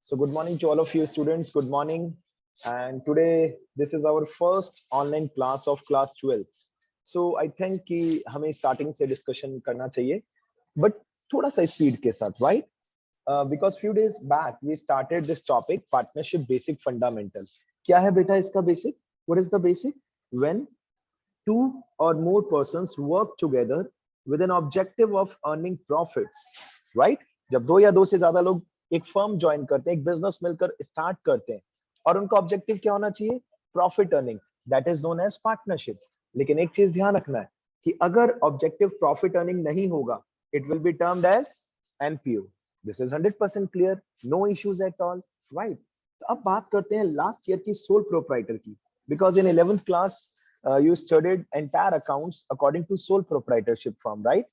So good morning to all of you students. Good morning. And today this is our first online class of class 12. So I think कि हमें starting से discussion करना चाहिए, but थोड़ा सा speed के साथ, right? Because few days back we started this topic partnership basic fundamental. क्या है बेटा इसका basic? What is the basic? When two or more persons work together with an objective of earning profits, right? जब दो या दो से ज्यादा लोग एक फर्म ज्वाइन करते हैं, एक बिजनेस मिलकर स्टार्ट करते हैं और उनका ऑब्जेक्टिव क्या होना चाहिए? Profit earning, that is known as partnership. लेकिन एक चीज ध्यान रखना है कि अगर ऑब्जेक्टिव प्रॉफिट अर्निंग नहीं होगा, it will be termed as NPO. This is 100% clear, no issues at all, right? तो अब बात करते हैं लास्ट ईयर की सोल प्रोप्राइटर की, because in 11th class you studied entire accounts according to sole proprietorship firm, right?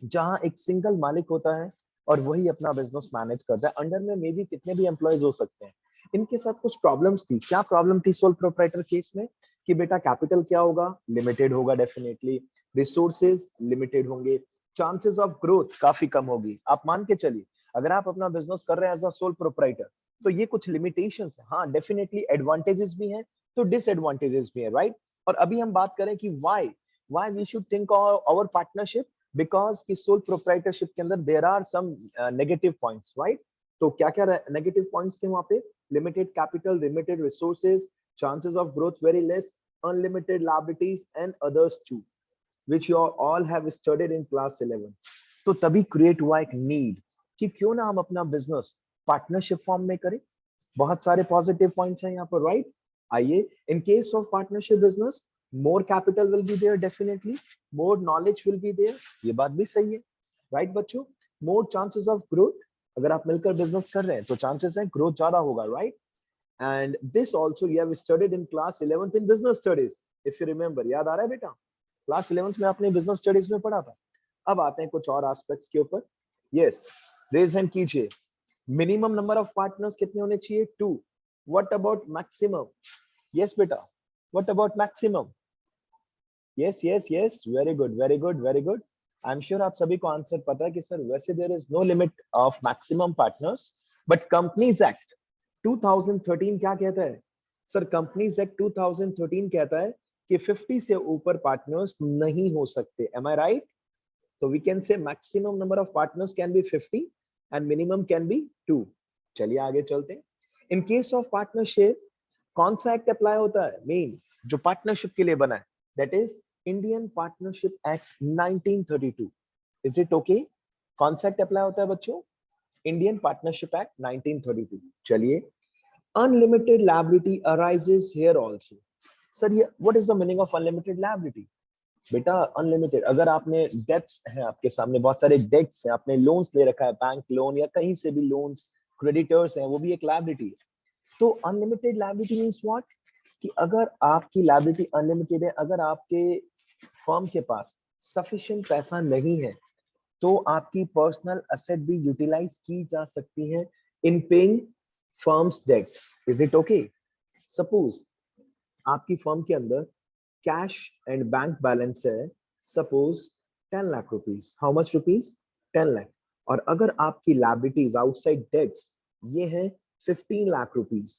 जहां एक single मालिक होता है और वही अपना बिजनेस मैनेज करता है। अंडर में मे बी कितने भी एम्प्लॉयज हो सकते हैं। इनके साथ कुछ प्रॉब्लम्स थी। क्या प्रॉब्लम थी सोल प्रोप्राइटर केस में? कि बेटा कैपिटल क्या होगा? लिमिटेड होगा डेफिनेटली, रिसोर्सेज लिमिटेड होंगे, चांसेस ऑफ ग्रोथ काफी कम होगी। आप मान के चलिए अगर आप अपना बिजनेस कर रहे हैं एज अ सोल प्रोप्राइटर, तो ये कुछ लिमिटेशंस है। हाँ, डेफिनेटली एडवांटेजेस भी हैं तो डिसएडवांटेजेस भी है, राइट? और अभी हम बात करें कि why we should think our partnership, because कि सोल प्रोप्राइटरशिप के अंदर there are some negative points, right? तो क्या क्या नेगेटिव पॉइंट्स थे वहां पे? Limited capital, limited resources, chances of growth very less, unlimited liabilities and others too, which you all have studied in class 11. तो तभी क्रिएट हुआ एक नीड कि क्यों ना हम अपना बिजनेस पार्टनरशिप फॉर्म में करें। बहुत सारे पॉजिटिव पॉइंट्स हैं यहाँ पर, राइट? आइए, in case of partnership business, more capital will be there definitely, more knowledge will be there, ये बात भी सही है, राइट बच्चों? मोर चांसेस ऑफ ग्रोथ, अगर आप मिलकर बिजनेस कर रहे हैं तो चांसेस है ग्रोथ ज्यादा होगा, right? And this also you have studied in class 11th in business studies, if you remember. याद आ रहा है बेटा? क्लास 11th में आपने बिजनेस स्टडीज में पढ़ा था। अब आते हैं कुछ और एस्पेक्ट्स के ऊपर। यस, रेज हैंड कीजिए। मिनिमम नंबर ऑफ पार्टनर्स कितने होने चाहिए? 2। What about maximum? यस बेटा, what about maximum? Yes yes yes, very good very good very good. I am sure आप सभी को आंसर पता है कि सर वैसे there is no limit of maximum partners, but companies act 2013 क्या कहता है? सर कंपनीज एक्ट 2013 कहता है कि 50 से ऊपर पार्टनर्स नहीं हो सकते। Am I right? तो we can say maximum number of partners can be 50 and minimum can be 2। चलिए आगे चलते हैं। इन केस ऑफ पार्टनरशिप कौन सा एक्ट अप्लाई होता है? मेन जो पार्टनरशिप के लिए बना है, that is Indian partnership act 1932। Is it okay? कौन सा एक्ट अप्लाई होता है बच्चों? Indian partnership act 1932। चलिए, unlimited liability arises here also. Sir ये what is the meaning of unlimited liability? बेटा अनलिमिटेड, अगर आपने डेट्स हैं, आपके सामने बहुत सारे डेट्स हैं, आपने लोन्स ले रखा है, बैंक लोन या कहीं से भी लोन्स, क्रेडिटर्स हैं, वो भी एक लायबिलिटी है। तो अनलिमिटेड लायबिलिटी मींस व्हाट? कि अगर आपकी लायबिलिटी अनलिमिटेड है, अगर आपके फर्म के पास सफिशिएंट पैसा नहीं है, तो आपकी पर्सनल एसेट भी यूटिलाइज की जा सकती है in paying firms debts. Is it okay? Suppose आपकी फर्म के अंदर कैश एंड बैंक बैलेंस है, suppose 10 lakh rupees. How much rupees? 10 lakh. और अगर आपकी लायबिलिटीज आउटसाइड डेट्स ये है 15 लाख रुपीस।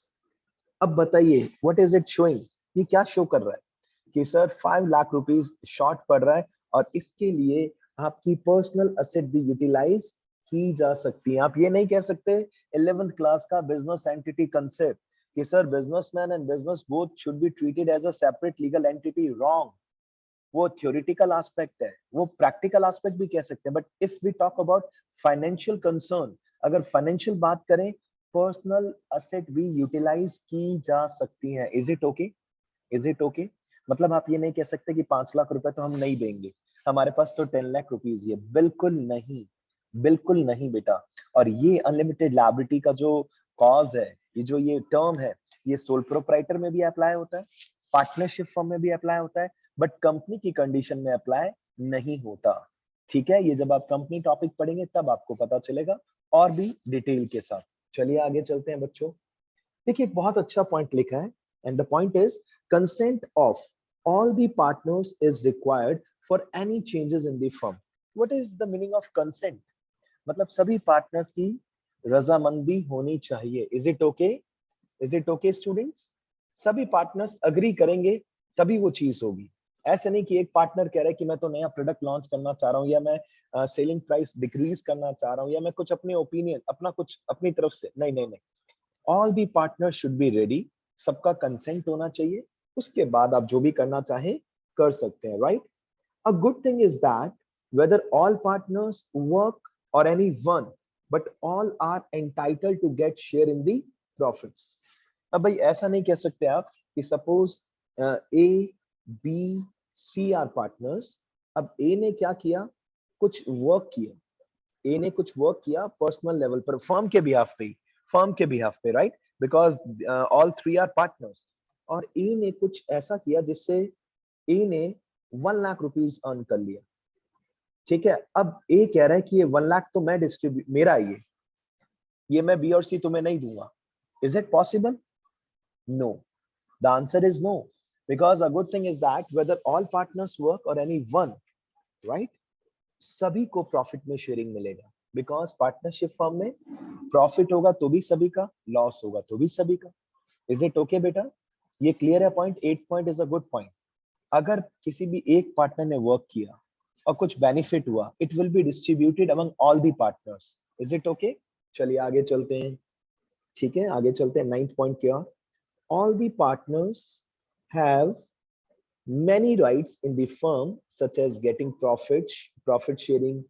अब बताइए व्हाट इज इट शोइंग? ये क्या शो कर रहा है? कि सर 5 लाख रुपीस शॉर्ट पड़ रहा है और इसके लिए आपकी पर्सनल एसेट भी यूटिलाइज की जा सकती है। आप ये नहीं कह सकते 11th क्लास का बिजनेस एंटिटी कंसेप्ट कि sir businessman and business both should be treated as a separate legal entity. Wrong. वो थ्योरेटिकल एस्पेक्ट है, वो प्रैक्टिकल एस्पेक्ट भी कह सकते हैं। But if we talk about financial concern, अगर फाइनेंशियल बात करें, पर्सनल एसेट भी यूटिलाइज की जा सकती है। Is it okay? Is it okay? मतलब आप ये नहीं कह सकते कि 5 लाख रुपए तो हम नहीं देंगे, हमारे पास तो 10 लाख रुपीज ही है। बिल्कुल नहीं, बिल्कुल नहीं बेटा। और ये अनलिमिटेड लायबिलिटी का जो कॉज है, ये जो ये टर्म है, ये सोल प्रोप्राइटर में भी अप्लाई होता है, पार्टनरशिप फर्म में भी अप्लाई होता है, बट कंपनी की कंडीशन में अप्लाई नहीं होता। ठीक है? ये जब आप कंपनी टॉपिक पढ़ेंगे तब आपको पता चलेगा और भी डिटेल के साथ। चलिए आगे चलते हैं बच्चों। देखिए बहुत अच्छा पॉइंट लिखा है, and the point is consent of all the partners is required for any changes in the firm. What is the meaning of consent? मतलब सभी पार्टनर्स की रजामंदी होनी चाहिए। Is it okay? Is it okay students? सभी partners agree करेंगे तभी वो चीज होगी। ऐसे नहीं कि एक पार्टनर कह रहा है कि मैं तो नया प्रोडक्ट लॉन्च करना चाह रहा हूँ, या मैं सेलिंग प्राइस डिक्रीज करना चाह रहा हूँ, या मैं कुछ अपने ओपिनियन, अपना कुछ अपनी तरफ से। नहीं नहीं नहीं, all the partner should be ready. सबका कंसेंट होना चाहिए, उसके बाद आप जो भी करना चाहें कर सकते हैं, right? A good thing is that whether all partners work or any one, but all are entitled to get share in the profits. अब भाई ऐसा नहीं कह सकते आप कि suppose A B C are partners. अब ए ने क्या किया, कुछ वर्क किया, ए ने कुछ वर्क किया पर्सनल लेवल पर, फर्म के बिहाफ पे, फर्म के बिहाफ पे, right? Because all three are partners. और ए ने कुछ ऐसा किया जिससे ए ने 1 लाख रुपीज अर्न कर लिया, ठीक है? अब ए कह रहा है कि ये 1 लाख तो मैं डिस्ट्रीब्यूट, मेरा ये मैं बी और सी तुम्हें नहीं दूंगा। Is it possible? No, the answer is no, because a good thing is that whether all partners work और एनी वन, राइट, सभी को प्रॉफिट में शेयरिंग मिलेगा। बिकॉज पार्टनरशिप फर्म में प्रॉफिट होगा तो भी सभी का, लॉस होगा तो भी सभी का। इज इट ओके बेटा? ये क्लियर है point? 8 point is a good point. अगर किसी भी एक पार्टनर ने वर्क किया और कुछ बेनिफिट हुआ, it will B distributed among all the partners. Is it okay? चलिए आगे चलते हैं, ठीक है? आगे चलते हैं। 9th पॉइंट क्या? All the partners have many rights in the firm, such as getting profit sharing,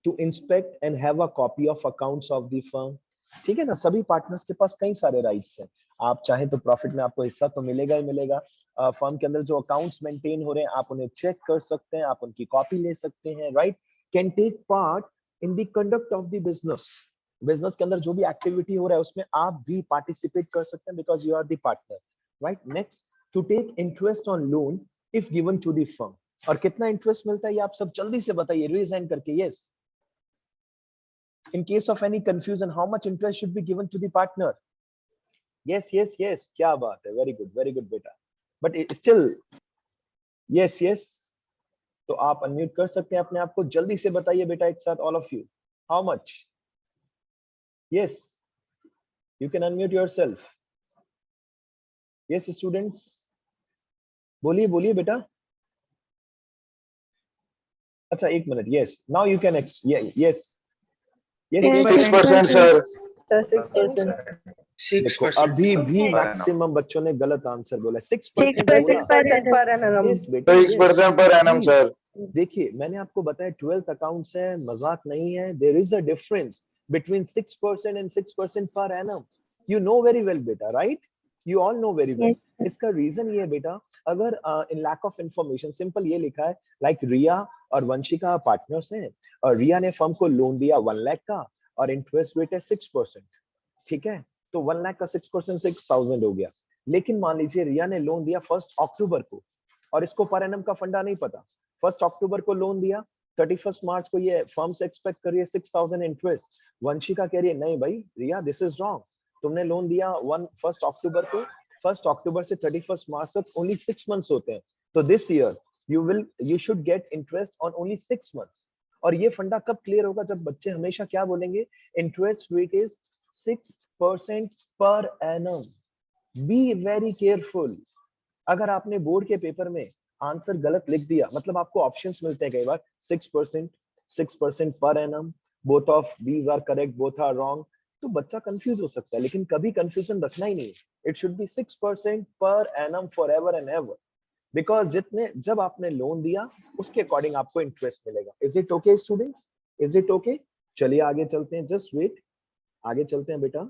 to inspect and have a copy of accounts of the firm। ठीक है ना? सभी पार्टनर्स के पास कई सारे राइट्स हैं। आप चाहे तो प्रॉफिट में आपको हिस्सा तो मिलेगा ही मिलेगा। फर्म के अंदर जो अकाउंट्स मेंटेन हो रहे हैं आप उन्हें चेक कर सकते हैं, आप उनकी कॉपी ले सकते हैं, right? Can take part in the conduct of the business. Business के अंदर जो भी एक्टिविटी हो रहा है उसमें आप भी पार्टिसिपेट कर सकते हैं, because you are the partner, right? Next, to take interest on loan if given to the firm. और कितना इंटरेस्ट मिलता है ये आप सब जल्दी से बताइए, रेज हैंड करके। Yes, in case of any confusion, how much interest should be given to the partner? Yes, yes, yes, क्या बात है, very good बेटा। but still, yes, yes, तो आप अनम्यूट कर सकते हैं अपने आप को, जल्दी से बताइए बेटा एक साथ, all of you, how much? yes, you can unmute yourself। yes students, बोलिए बोलिए बेटा। अच्छा एक minute, yes, now you can yes, yes, 6% sir. 6%। देखो अभी भी मैक्सिमम बच्चों ने गलत आंसर बोला। 6% 6% पर एनम। यस बेटा, 6% पर एनम सर। देखिए मैंने आपको बताया 12th अकाउंट्स है, मजाक नहीं है। There is a difference between 6% and 6% per annum. You know very well बेटा, right? You all know very well. इसका रीजन ये है बेटा, अगर in lack of information simple ये लिखा है, लाइक रिया और वंशिका पार्टनर्स हैं, और रिया ने फर्म को लोन दिया 1 लाख का और इंटरेस्ट रेट है 6%, ठीक है? तो 1 लाख का 6% 6,000 हो गया। लेकिन मान लीजिए रिया ने लोन दिया 1 अक्टूबर को, और इसको पर एनम का फंडा नहीं पता। 1 अक्टूबर को लोन दिया, 31 मार्च को ये फर्म से एक्सपेक्ट कर रही है 6,000 इंटरेस्ट। वंशिका कह रही है नहीं भाई रिया, दिस इज रॉन्ग, तुमने लोन दिया 1 अक्टूबर को, 1 अक्टूबर से 31 मार्च तक ओनली 6 मंथ्स होते हैं, तो this year you should get interest on only 6 months. और ये फंडा कब क्लियर होगा? जब बच्चे हमेशा क्या बोलेंगे, interest rate is 6% per annum. Be very careful. अगर आपने बोर्ड के पेपर में आंसर गलत लिख दिया, मतलब आपको ऑप्शंस मिलते हैं कई बार 6%, 6% per annum, both of these are correct, both are wrong, तो बच्चा कंफ्यूज हो सकता है। लेकिन कभी कंफ्यूजन रखना ही नहीं, it should B 6% per annum for ever and ever, because जितने जब आपने लोन दिया उसके अकॉर्डिंग आपको इंटरेस्ट मिलेगा। Is it okay students? Is it okay? चलिए आगे चलते हैं, जस्ट वेट, आगे चलते हैं बेटा।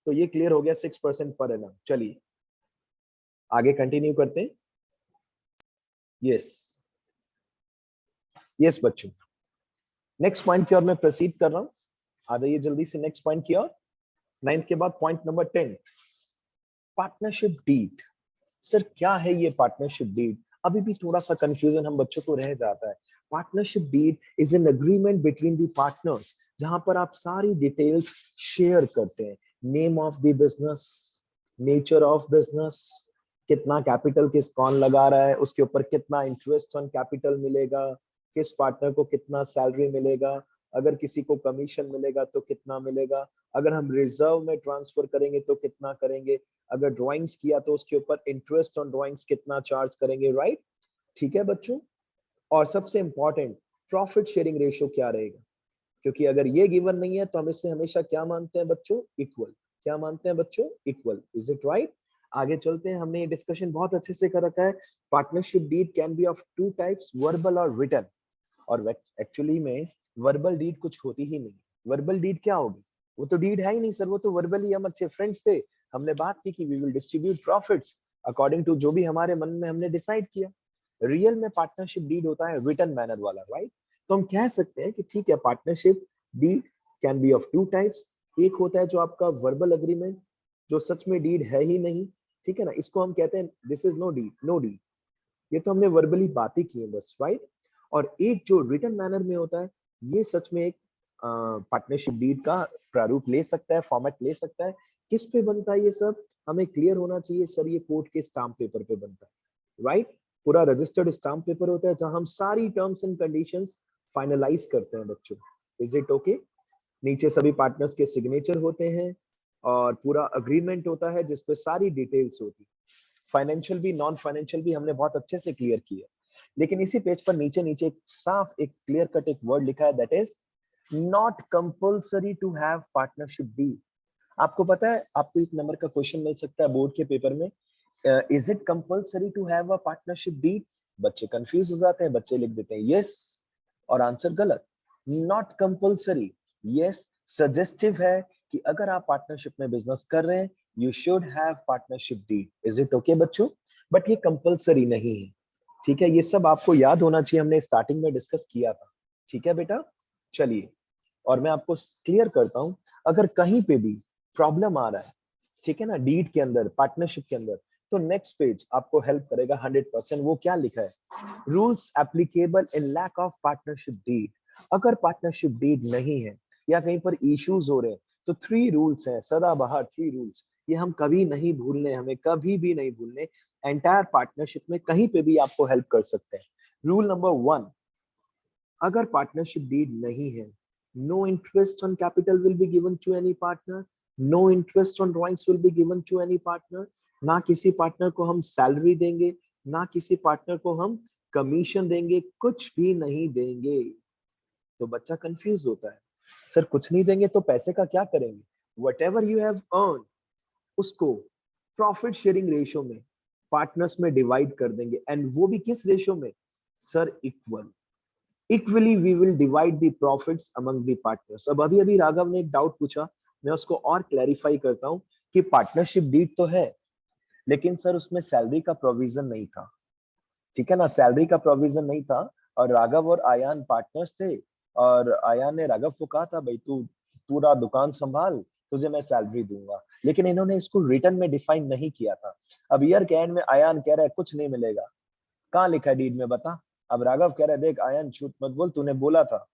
तो ये क्लियर हो गया 6% पर एनम। चलिए आगे कंटिन्यू करते हैं। यस यस बच्चों, नेक्स्ट पॉइंट की ओर मैं प्रोसीड कर रहा हूं। आ जाइए जल्दी से नेक्स्ट पॉइंट की ओर। 9th के बाद point number 10, partnership deed. Sir क्या है ये पार्टनरशिप डीड? अभी भी थोड़ा सा कंफ्यूजन हम बच्चों को रह जाता है। Partnership deed is an agreement between the partners, जहां पर आप सारी डिटेल्स शेयर करते हैं। Name of the business, nature of business, कितना कैपिटल किस कौन लगा रहा है, उसके ऊपर कितना इंटरेस्ट ऑन कैपिटल मिलेगा, किस पार्टनर को कितना सैलरी मिलेगा, अगर किसी को कमीशन मिलेगा तो कितना मिलेगा, अगर हम रिजर्व में ट्रांसफर करेंगे तो कितना करेंगे, अगर ड्राइंग्स किया तो उसके ऊपर इंटरेस्ट ऑन ड्राइंग्स कितना चार्ज करेंगे, राइट। ठीक है बच्चों। और सबसे इंपॉर्टेंट, प्रॉफिट शेयरिंग रेशियो क्या रहेगा, क्योंकि अगर ये गिवन नहीं है तो हम इसे हमेशा क्या मानते हैं बच्चों, इक्वल। क्या मानते हैं बच्चों, इक्वल। Is it right. आगे चलते हैं, हमने ये डिस्कशन बहुत अच्छे से कर रखा है। Partnership deed can be of two types, verbal और रिटन। और एक्चुअली में वर्बल डीड कुछ होती ही नहीं। वर्बल डीड क्या होगी, वो तो डीड है ही नहीं सर, वो तो वर्बल ही हम अच्छे फ्रेंड्स थे, हमने बात की कि we will distribute profits according to जो भी हमारे मन में हमने डिसाइड किया। रियल में पार्टनरशिप डीड होता है रिटन मैनर वाला, राइट। तो हम कह सकते हैं कि ठीक है, partnership deed can be of two types. एक होता है जो आपका वर्बल अग्रीमेंट, जो सच में डीड है ही नहीं, ठीक है ना, इसको हम कहते हैं this is no deed, no deed, ये तो हमने वर्बली बातें की है बस, राइट। और एक जो रिटन मैनर में होता है, ये सच में एक पार्टनरशिप डीड का प्रारूप ले सकता है, फॉर्मेट ले सकता है। किस पे बनता है ये सब, हमें क्लियर होना चाहिए सर, ये कोर्ट के स्टाम्प पेपर पे बनता है, राइट। पूरा रजिस्टर्ड स्टाम्प पेपर होता है जहां हम सारी टर्म्स एंड कंडीशंस फाइनलाइज करते हैं बच्चों। Is it okay. नीचे सभी पार्टनर्स के सिग्नेचर होते हैं और पूरा अग्रीमेंट होता है जिसपे सारी डिटेल्स होती है। फाइनेंशियल भी नॉन फाइनेंशियल भी हमने बहुत अच्छे से क्लियर किया। लेकिन इसी पेज पर नीचे नीचे एक साफ एक क्लियर कट एक वर्ड लिखा है, that is not compulsory to have partnership deed. आपको पता है, आपको एक नंबर का क्वेश्चन मिल सकता है बोर्ड के पेपर में, is it compulsory to have a partnership deed. बच्चे कंफ्यूज हो जाते हैं, बच्चे लिख देते हैं यस और आंसर गलत। नॉट कंपल्सरी, यस सजेस्टिव है कि अगर आप पार्टनरशिप में बिजनेस कर रहे हैं you should have partnership deed. Is it okay बच्चों, बट ये कंपल्सरी नहीं है, ठीक है। ये सब आपको याद होना चाहिए, हमने स्टार्टिंग में डिस्कस किया था, ठीक है बेटा। चलिए, और मैं आपको क्लियर करता हूं, अगर कहीं पे भी प्रॉब्लम आ रहा है, ठीक है ना, डीड के अंदर, पार्टनरशिप के अंदर, तो नेक्स्ट पेज आपको हेल्प करेगा 100%। वो क्या लिखा है, rules applicable in lack of partnership deed. अगर पार्टनरशिप डीड नहीं है या कहीं पर इश्यूज हो रहे हैं, तो 3 रूल्स हैं, सदाबहार 3 रूल्स, ये हम कभी नहीं भूलने, हमें कभी भी नहीं भूलने। एंटायर पार्टनरशिप में कहीं पे भी आपको हेल्प कर सकते हैं। रूल नंबर 1, अगर पार्टनरशिप डीड नहीं है, no interest on capital will be given to any partner, no interest on drawings will be given to any partner. ना किसी पार्टनर को हम सैलरी देंगे, ना किसी पार्टनर को हम कमीशन देंगे, कुछ भी नहीं देंगे। तो बच्चा कंफ्यूज होता है, सर कुछ नहीं देंगे तो पैसे का क्या करेंगे। Whatever you have earn, उसको प्रॉफिट शेयरिंग रेशियो में पार्टनर्स में डिवाइड कर देंगे, एंड वो भी किस रेशियो में sir, equal. Equally we will divide the profits among the partners. अब अभी अभी राघव ने एक डाउट पूछा, मैं उसको और क्लैरिफाई करता हूं कि पार्टनरशिप डीड तो है, लेकिन सर उसमें सैलरी का प्रोविजन नहीं था, ठीक है ना, सैलरी का प्रोविजन नहीं था। और राघव और आयान पार्टनर्स थे, और आयान ने राघव को कहा था भाई तू पूरा दुकान संभाल, तुझे मैं सैलरी दूंगा, लेकिन इन्होंने इसको रिटर्न में डिफाइन नहीं किया था। अब ईयर के एंड में आयान कह रहा है कुछ नहीं मिलेगा, कहाँ लिखा है डीड में बता। अब राघव कह रहा है देख आयान झूठ मत बोल, तूने बोला था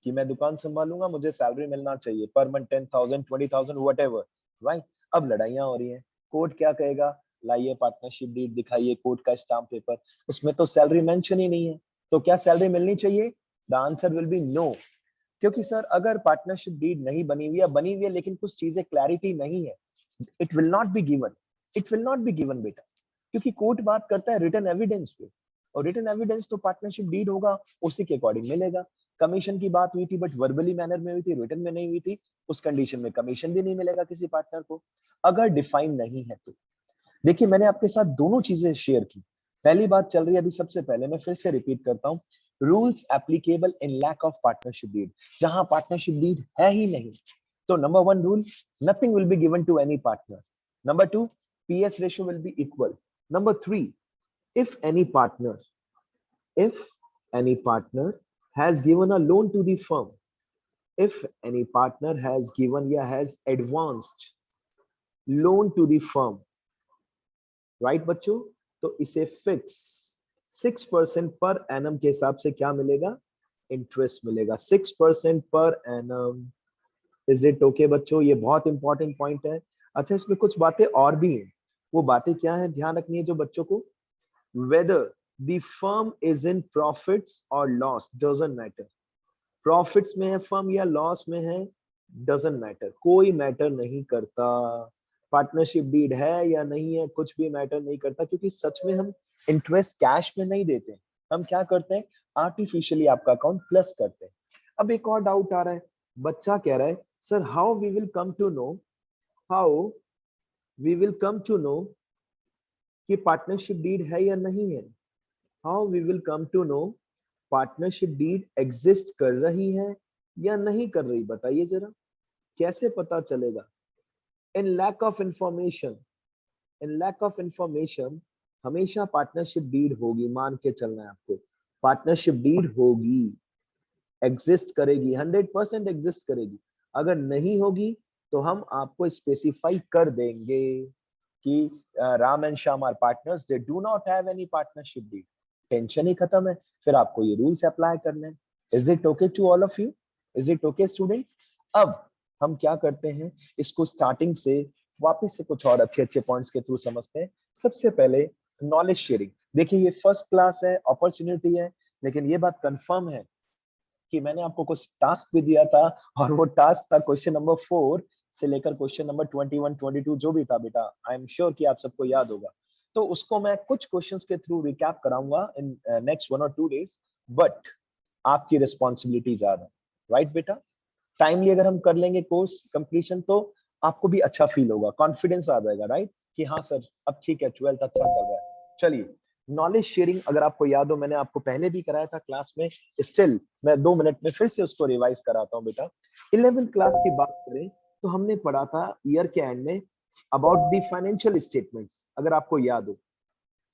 कि मैं दुकान संभालूंगा, मुझे सैलरी मिलना चाहिए per month 10,000 20,000 what ever, right. अब लड़ाइयां हो रही हैं, कोर्ट क्या कहेगा, लाइए पार्टनरशिप डीड दिखाइए, कोर्ट का स्टाम्प पेपर, उसमें तो सैलरी मेंशन ही नहीं है, तो क्या सैलरी मिलनी चाहिए। The answer will be no. क्योंकि सर अगर पार्टनरशिप डीड नहीं बनी हुई है लेकिन कुछ चीजें क्लैरिटी नहीं है, it will not be given, it will not be given बेटा। क्योंकि कोर्ट बात करता है रिटन एविडेंस पे, और रिटन एविडेंस तो पार्टनरशिप डीड होगा उसी के अकॉर्डिंग मिलेगा। कमीशन की बात हुई थी बट वर्बली मैनर में हुई थी, रिटन में नहीं हुई थी, उस कंडीशन में कमीशन भी नहीं मिलेगा किसी पार्टनर को, अगर डिफाइन नहीं है तो। देखिए मैंने आपके साथ दोनों चीजें शेयर की। पहली बात चल रही है अभी, सबसे पहले मैं फिर से रिपीट करता हूं, rules applicable in lack of partnership deed, जहां पार्टनरशिप डीड है ही नहीं, तो number 1 rule, nothing will be given to any partner. Number 2, PS ratio will be equal. Number 3, if any partner has given a loan to the firm, if any partner has given या has advanced loan to the firm, right बच्चों, तो इसे fix 6% per annum के हिसाब से क्या मिलेगा, interest मिलेगा 6% per annum. Is it okay बच्चों, ये बहुत इंपॉर्टेंट पॉइंट है। अच्छा इसमें कुछ बातें और भी हैं, वो बातें क्या है ध्यान रखनी है जो बच्चों को, whether the firm is in profits or loss doesn't matter, profits में है फर्म या लॉस में है, डजंट मैटर, कोई मैटर नहीं करता। पार्टनरशिप डीड है या नहीं है, कुछ भी मैटर नहीं करता, क्योंकि सच में हम इंटरेस्ट कैश में नहीं देते। हम क्या करते हैं, आर्टिफिशियली आपका अकाउंट प्लस करते हैं। अब एक और डाउट आ रहा है, बच्चा कह रहा है sir how we will come to know, how we will come to know कि पार्टनरशिप डीड है या नहीं है, how we will come to know partnership deed exist कर रही है या नहीं कर रही, बताइए जरा, कैसे पता चलेगा? In lack of information, in lack of information हमेशा पार्टनरशिप डीड होगी, मान के चलना है आपको, पार्टनरशिप डीड होगी, एग्जिस्ट करेगी, 100% एग्जिस्ट करेगी। अगर नहीं होगी तो हम आपको स्पेसिफाई कर देंगे कि Ram and Shyam are partners, they do not have any partnership deed. Tension ही खत्म है, फिर आपको ये रूल्स अप्लाई करने हैं। Is it okay to all of you? Is it okay students? अब हम क्या करते हैं, इसको स्टार्टिंग से वापस से कुछ और अच्छे अच्छे पॉइंट्स के थ्रू समझते हैं। सबसे पहले नॉलेज शेयरिंग। देखिए ये फर्स्ट क्लास है, अपॉर्चुनिटी है, लेकिन ये बात कंफर्म है कि मैंने आपको कुछ टास्क भी दिया था, और वो टास्क था क्वेश्चन नंबर 4 से लेकर क्वेश्चन नंबर 21, 22 जो भी था बेटा, आई एम श्योर कि आप सबको याद होगा। तो उसको मैं कुछ क्वेश्चंस के थ्रू रिकैप कराऊंगा इन नेक्स्ट 1 और 2 डेज, बट आपकी रिस्पॉन्सिबिलिटी ज्यादा है, राइट बेटा? टाइमली अगर हम कर लेंगे कोर्स कंप्लीशन तो आपको भी अच्छा फील होगा, कॉन्फिडेंस आ जाएगा, राइट? कि हाँ सर अब ठीक है, 12th अच्छा चल रहा है। चलिए, नॉलेज शेयरिंग अगर आपको याद हो, मैंने आपको पहले भी कराया था क्लास में, स्टिल मैं 2 मिनट में फिर से उसको रिवाइज कराता हूँ बेटा। 11th क्लास की बात करें तो हमने पढ़ा था ईयर के एंड में अबाउट द फाइनेंशियल स्टेटमेंट्स, अगर आपको याद हो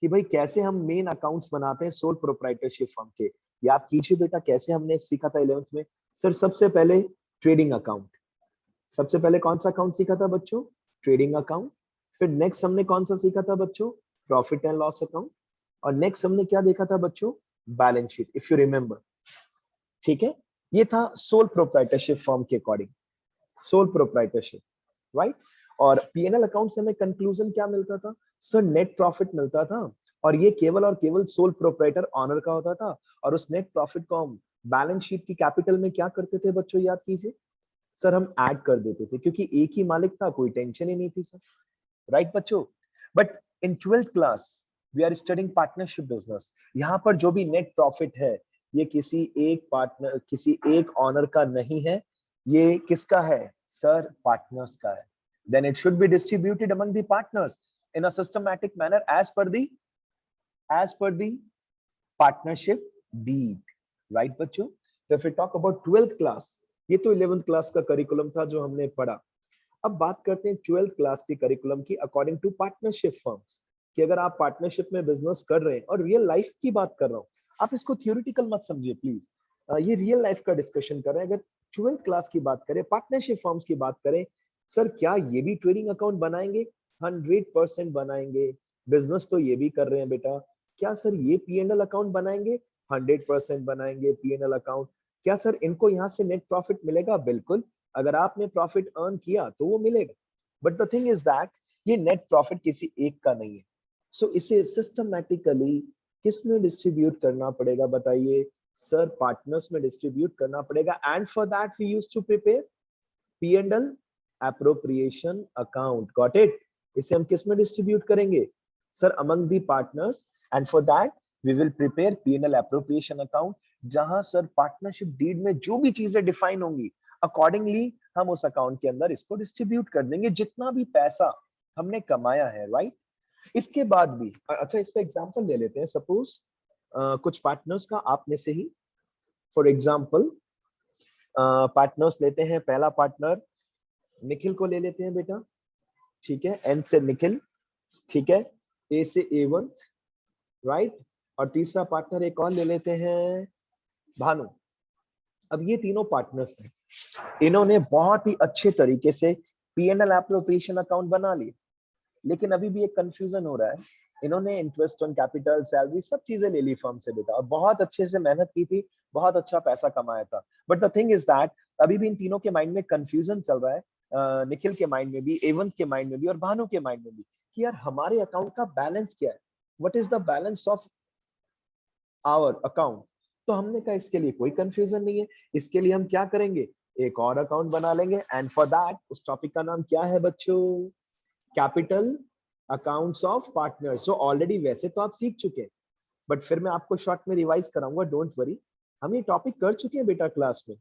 कि भाई कैसे हम मेन अकाउंट्स बनाते हैं सोल प्रोप्राइटरशिप फर्म के। याद कीजिए बेटा, कैसे हमने सीखा था 11th में? सर सबसे पहले ट्रेडिंग अकाउंट, सबसे पहले कौन सा अकाउंट सीखा था बच्चों? Trading account. फिर नेक्स्ट हमने कौन सा सीखा था बच्चों? Profit and loss account. और नेक्स्ट हमने क्या देखा था बच्चों? Balance sheet, if you remember. ठीक है, ये था सोल प्रोप्राइटरशिप फर्म के अकॉर्डिंग, सोल प्रोप्राइटरशिप, राइट? और पीएनएल अकाउंट से हमें कंक्लूजन क्या मिलता था? सर नेट प्रॉफिट मिलता था, और ये केवल और केवल सोल प्रोप्राइटर ऑनर का होता था। और उस नेट प्रॉफिट को हम बैलेंस शीट की कैपिटल में क्या करते थे बच्चों, याद कीजिए? सर हम ऐड कर देते थे, क्योंकि एक ही मालिक था, कोई टेंशन ही नहीं थी सर, राइट बच्चों? But in 12th class we are studying partnership business. यहाँ पर जो भी नेट प्रॉफिट है, ये किसी एक पार्टनर, किसी एक ऑनर का नहीं है, ये किसका है सर? पार्टनर्स का है। Then it should be distributed among the partners in a systematic manner as per the partnership deed, right बच्चों? तो if we talk about 12th class, ये तो 11th क्लास का करिकुलम था जो हमने पढ़ा। अब बात करते हैं 12th क्लास के करिकुलम की अकॉर्डिंग टू पार्टनरशिप फर्म्स, कि अगर आप पार्टनरशिप में बिजनेस कर रहे हैं, और रियल लाइफ की बात कर रहा हूं, आप इसको थियोरिटिकल मत समझिए प्लीज, ये रियल लाइफ का डिस्कशन कर रहे हैं। अगर 12th क्लास की बात करें, पार्टनरशिप फर्म्स की बात करें, सर क्या ये भी ट्रेडिंग अकाउंट बनाएंगे? 100% बनाएंगे। बिजनेस तो ये भी कर रहे हैं बेटा। क्या सर ये पीएनएल अकाउंट बनाएंगे? 100% बनाएंगे पीएनएल अकाउंट। क्या सर इनको यहाँ से नेट प्रॉफिट मिलेगा? बिल्कुल, अगर आपने प्रॉफिट अर्न किया तो वो मिलेगा। But the thing is that ये नेट प्रॉफिट किसी एक का नहीं है। सो इसे सिस्टमैटिकली किस में डिस्ट्रीब्यूट करना पड़ेगा, बताइए? सर पार्टनर्स में डिस्ट्रीब्यूट करना पड़ेगा, and for that we used to prepare P&L appropriation account, got it? इसे हम किस में डिस्ट्रीब्यूट करेंगे sir? Among the partners, and for that we will prepare P&L appropriation account, जहां सर पार्टनरशिप डीड में जो भी चीजें डिफाइन होंगी, अकॉर्डिंगली हम उस अकाउंट के अंदर इसको डिस्ट्रीब्यूट कर देंगे, जितना भी पैसा हमने कमाया है, राइट? इसके बाद भी अच्छा, इसका एग्जांपल ले लेते हैं। सपोज कुछ पार्टनर्स का आप में से ही, फॉर एग्जांपल पार्टनर्स लेते हैं। पहला पार्टनर निखिल को ले लेते हैं बेटा, ठीक है? एन से निखिल, ठीक है? ए से एवंत, राइट? और तीसरा पार्टनर एक और ले लेते हैं, भानु। अब ये तीनों पार्टनर्स हैं, इन्होंने बहुत ही अच्छे तरीके से पीएनएल एप्रोप्रिएशन अकाउंट बना लिए, लेकिन अभी भी एक कंफ्यूजन हो रहा है। इन्होंने इंटरेस्ट ऑन कैपिटल, सैलरी, सब चीजें ले ली फर्म से बेटा, और बहुत अच्छे से मेहनत की थी, बहुत अच्छा पैसा कमाया था। But the thing is that अभी भी इन तीनों के माइंड में कंफ्यूजन चल रहा है, निखिल के माइंड में भी, एवंत के माइंड में भी, और भानु के माइंड में भी, कि यार हमारे अकाउंट का बैलेंस क्या है? What is the balance of our account? तो हमने कहा इसके लिए कोई कंफ्यूजन नहीं है, इसके लिए हम क्या करेंगे, एक और अकाउंट बना लेंगे। एंड फॉर दैट उस टॉपिक का नाम क्या है बच्चों, कैपिटल अकाउंट्स ऑफ पार्टनर्स। जो ऑलरेडी वैसे तो आप सीख चुके हैं, बट फिर मैं आपको शॉर्ट में रिवाइज कराऊंगा, डोंट वरी। हम ये टॉपिक कर चुके हैं बेटा क्लास में,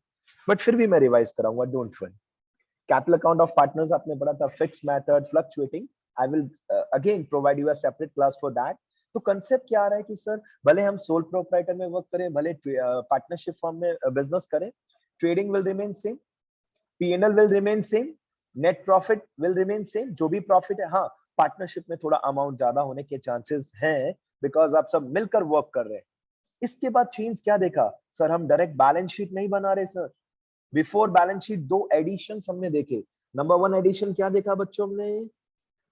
बट फिर भी मैं रिवाइज कराऊंगा, don't worry. Capital account of partners आपने पढ़ा था, fix method, fluctuating. I will again provide you a separate class for that. तो कंसेप्ट क्या आ रहा है कि सर भले हम सोल प्रोप्राइटर में वर्क करें, भले पार्टनरशिप फॉर्म में बिजनेस करें, trading will remain same, P&L will remain same, net profit will remain same, जो भी प्रॉफिट है। हाँ, पार्टनरशिप में थोड़ा अमाउंट ज्यादा होने के चांसेस हैं, बिकॉज आप सब मिलकर वर्क कर रहे हैं। इसके बाद चेंज क्या देखा सर, हम डायरेक्ट बैलेंस शीट नहीं बना रहे सर। बिफोर बैलेंस शीट दो एडिशन हमने देखे। नंबर 1 एडिशन क्या देखा बच्चों, हमने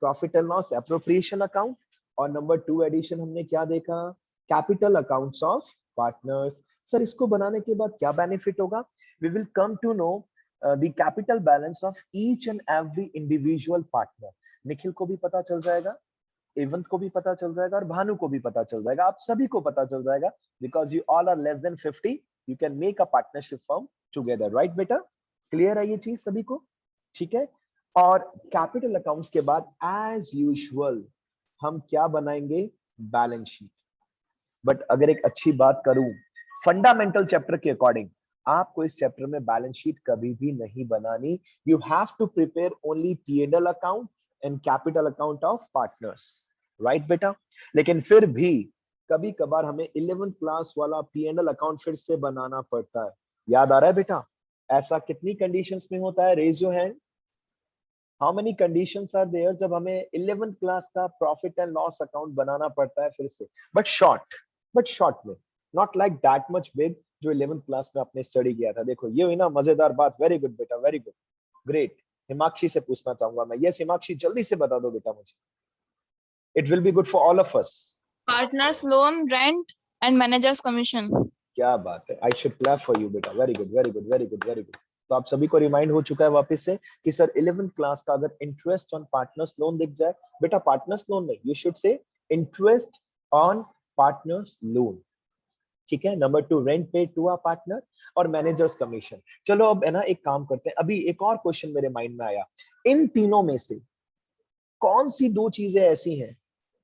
profit and loss appropriation account, और नंबर 2 एडिशन हमने क्या देखा, capital accounts of partners. Sir इसको बनाने के बाद क्या बेनिफिट होगा, we will come to know the capital balance of each and every individual partner. Nikhil को भी पता चल जाएगा, एवंत को भी पता चल जाएगा, और भानु को भी पता चल जाएगा, आप सभी को पता चल जाएगा, because you all are less than 50, you can make a partnership firm together, right बेटा? क्लियर है ये चीज सभी को? ठीक है। और कैपिटल अकाउंट्स के बाद एज यूजुअल हम क्या बनाएंगे, बैलेंस शीट। बट अगर एक अच्छी बात करूं, फंडामेंटल चैप्टर के अकॉर्डिंग आपको इस चैप्टर में बैलेंस शीट कभी भी नहीं बनानी। You have to prepare only P&L account and capital account of partners, right बेटा? लेकिन फिर भी कभी कभार हमें 11th क्लास वाला P&L अकाउंट फिर से बनाना पड़ता है। याद आ रहा है बेटा? ऐसा कितनी कंडीशंस में होता है, raise your hand. How many conditions are there जब हमें 11th क्लास का प्रॉफिट एंड लॉस अकाउंट बनाना पड़ता है फिर से, बट शॉर्ट में, not like that much big जो 11th क्लास में आपने स्टडी किया था। देखो ये हुई ना मजेदार बात, वेरी गुड बेटा, वेरी गुड, ग्रेट। हिमाक्षी से पूछना चाहूंगा मैं, यस हिमाक्षी जल्दी से बता दो बेटा मुझे, it will be good for all of us. Partners loan, rent, and manager's commission. क्या बात है, I should clap for you बेटा, very good very good very good very good. तो आप सभी को रिमाइंड हो चुका है वापस से कि सर 11th क्लास का अगर इंटरेस्ट ऑन पार्टनर्स लोन दिख जाए, बेटा पार्टनर्स लोन नहीं, you should say interest on partners loan, ठीक है। Number 2 rent paid to a partner, और मैनेजर्स कमीशन। चलो अब है ना एक काम करते हैं, अभी एक और क्वेश्चन मेरे माइंड में आया, इन तीनों में से कौन सी दो चीजें ऐसी हैं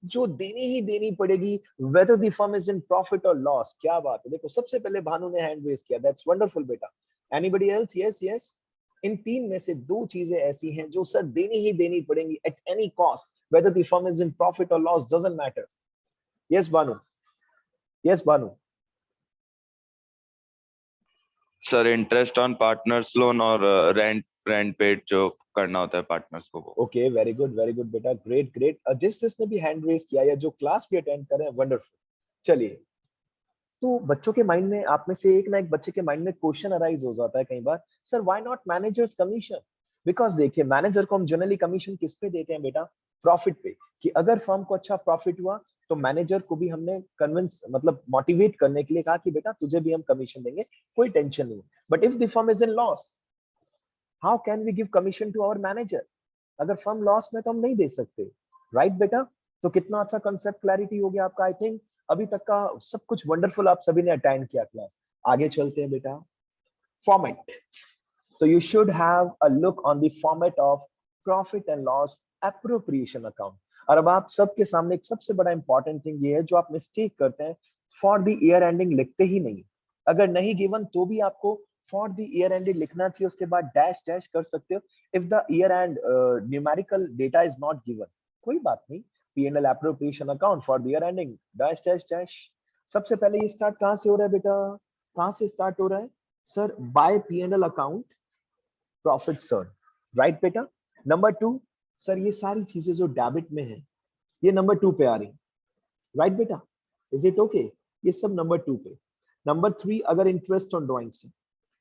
जो देनी ही देनी पड़ेगी, whether the firm is in profit or loss? क्या बात है, देखो सबसे पहले भानु ने हैंड रेज किया, दैट्स वंडरफुल बेटा। Anybody else? Yes yes. इन तीन में से दो चीजें ऐसी हैं जो सर देनी ही देनी पड़ेंगी at any cost, whether the firm is in profit or loss, doesn't matter. yes Bhanu, yes Bhanu. Sir interest on partners loan और रेंट पेड जो करना होता है पार्टनर्स को वो। ओके वेरी गुड बेटा, ग्रेट ग्रेट। जिसने भी हैंड रेज किया या जो क्लास भी अटेंड कर रहे हैं, वंडरफुल। चलिए, तो बच्चों के माइंड में, आप में से एक ना एक बच्चे के माइंड में क्वेश्चन अराइज हो जाता है कई बार, sir why not manager's commission? Because देखिए मैनेजर को हम जनरली कमीशन किस पे देते हैं बेटा, प्रॉफिट पे। कि अगर फर्म को अच्छा प्रॉफिट हुआ तो मैनेजर को भी हमने कन्विंस, मतलब मोटिवेट करने के लिए कहा कि बेटा तुझे भी हम कमीशन देंगे, कोई टेंशन नहीं। But if the firm is in loss, how can we give commission to our manager? अगर फर्म लॉस में तो हम नहीं दे सकते, राइट बेटा? तो कितना अच्छा कंसेप्ट क्लैरिटी हो गया आपका। आई थिंक अभी तक का सब कुछ वंडरफुल आप सभी ने अटेंड किया क्लास। आगे चलते हैं बेटा, फॉर्मेट। तो you should have a look on the format of profit and loss appropriation account. और अब आप सबके सामने एक सबसे बड़ा इंपॉर्टेंट थिंग ये है जो आप मिस्टेक करते हैं, फॉर द ईयर एंडिंग लिखते ही नहीं। अगर नहीं गिवन तो भी आपको फॉर द ईयर एंडिंग लिखना चाहिए, उसके बाद डैश डैश कर सकते हो if the year and numerical data is not given, कोई बात नहीं। P&L appropriation account for the year ending dash dash dash। सबसे पहले ये स्टार्ट कहां से हो रहा है बेटा, कहां से स्टार्ट हो रहा है sir? By P&L account profit sir, right बेटा? नंबर 2 सर ये सारी चीजें जो डेबिट में है ये नंबर 2 पे आ रही, राइट बेटा? Is it okay? ये सब नंबर 2 पे। नंबर 3 अगर इंटरेस्ट ऑन ड्रॉइंग से,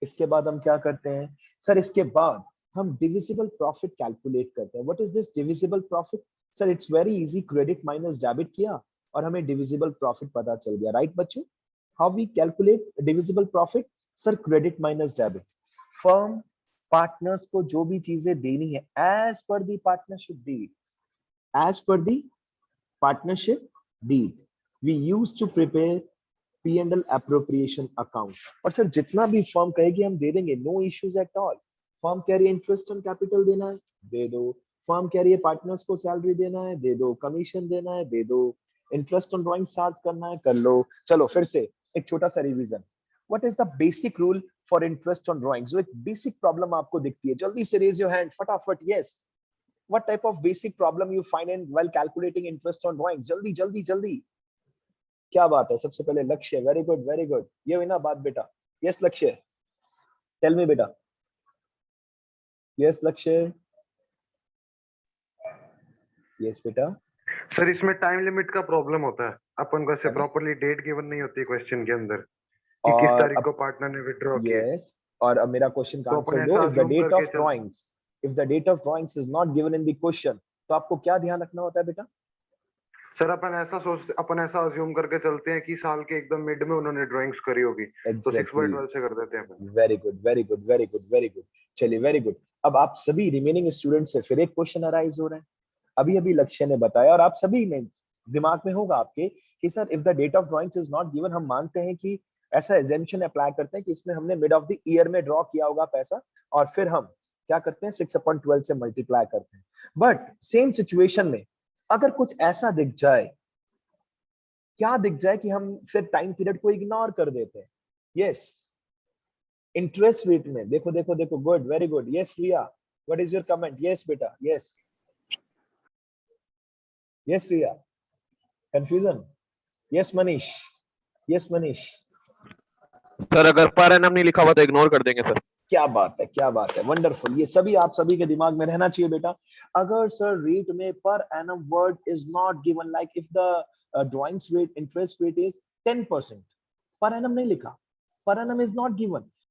इसके बाद हम क्या करते हैं सर? इसके बाद हम डिविजिबल प्रॉफिट कैलकुलेट करते हैं। What is this divisible profit? Sir it's very easy, credit minus debit किया और हमें डिविजिबल प्रॉफिट पता चल गया, राइट बच्चों? How we calculate divisible profit? Sir credit minus debit. Firm partners को जो भी चीजें देनी है as per the partnership deed, as per the partnership deed, we use to prepare P&L appropriation account. और सर जितना भी फर्म कहेगी हम दे देंगे, no issues at all. Firm कह रही है इंटरेस्ट ऑन कैपिटल देना है, दे दो. फर्म कह रही है पार्टनर्स को सैलरी देना है, दे दो. कमीशन देना है, दे दो. इंटरेस्ट ऑन ड्राइंग चार्ज करना है, कर लो. चलो फिर से एक छोटा सा revision. What is the basic rule for interest on drawing? जो एक बेसिक प्रॉब्लम आपको दिखती है, जल्दी से रेज योर हैंड फटाफट. Yes, what type of basic problem you find in while calculating interest on drawings? जल्दी जल्दी जल्दी. क्या बात है? सबसे पहले लक्ष्य. Very good very good. ये हुई ना बात बेटा. यस लक्ष्य, टेल मी बेटा. यस लक्ष्य. यस बेटा. सर इसमें टाइम लिमिट का प्रॉब्लम होता है. अपन को ऐसे प्रॉपर्ली डेट गिवन नहीं होती क्वेश्चन के अंदर कि किस और तारीख को पार्टनर ने विथड्रॉ किया. यस, और अब मेरा क्वेश्चन का तो आंसर अपन दो. ऐसा इफ द assume डेट करके of drawings, if the date of drawings is not given in the question, तो आपको क्या ध्यान रखना होता है बेटा? सर अपन ऐसा अज्यूम करके चलते हैं कि साल के एकदम मिड में उन्होंने ड्राइंग्स करी होगी, तो 6/12 से कर देते हैं अपन. Very good very good very good very good. चलिए वेरी गुड. अब आप सभी रिमेनिंग स्टूडेंट से फिर एक क्वेश्चन अराइज हो रहे हैं. अभी अभी लक्ष्य ने बताया और आप सभी ने दिमाग में होगा आपके कि sir if the date of drawings is not given, हम मानते हैं कि ऐसा एजम्पशन अप्लाई करते हैं कि इसमें हमने मिड ऑफ द ईयर में ड्रॉ किया होगा पैसा, और फिर हम क्या करते हैं 6/12 से मल्टीप्लाई करते हैं. बट सेम सिचुएशन में अगर कुछ ऐसा दिख जाए, क्या दिख जाए कि हम फिर टाइम पीरियड को इग्नोर कर देते हैं. यस, इंटरेस्ट रेट में देखो देखो देखो. Good very good. Yes Riya, what is your comment? Yes बेटा. Yes yes Riya. Confusion? Yes Manish. Yes Manish. Sir अगर पर एनम नहीं लिखा हुआ तो इग्नोर कर देंगे सर. क्या बात है, क्या बात है. वंडरफुल. ये सभी आप सभी के दिमाग में रहना चाहिए बेटा. अगर सर रेट में per annum word is not given, like if the drawings rate interest rate is 10%, per annum नहीं लिखा, per annum is not given,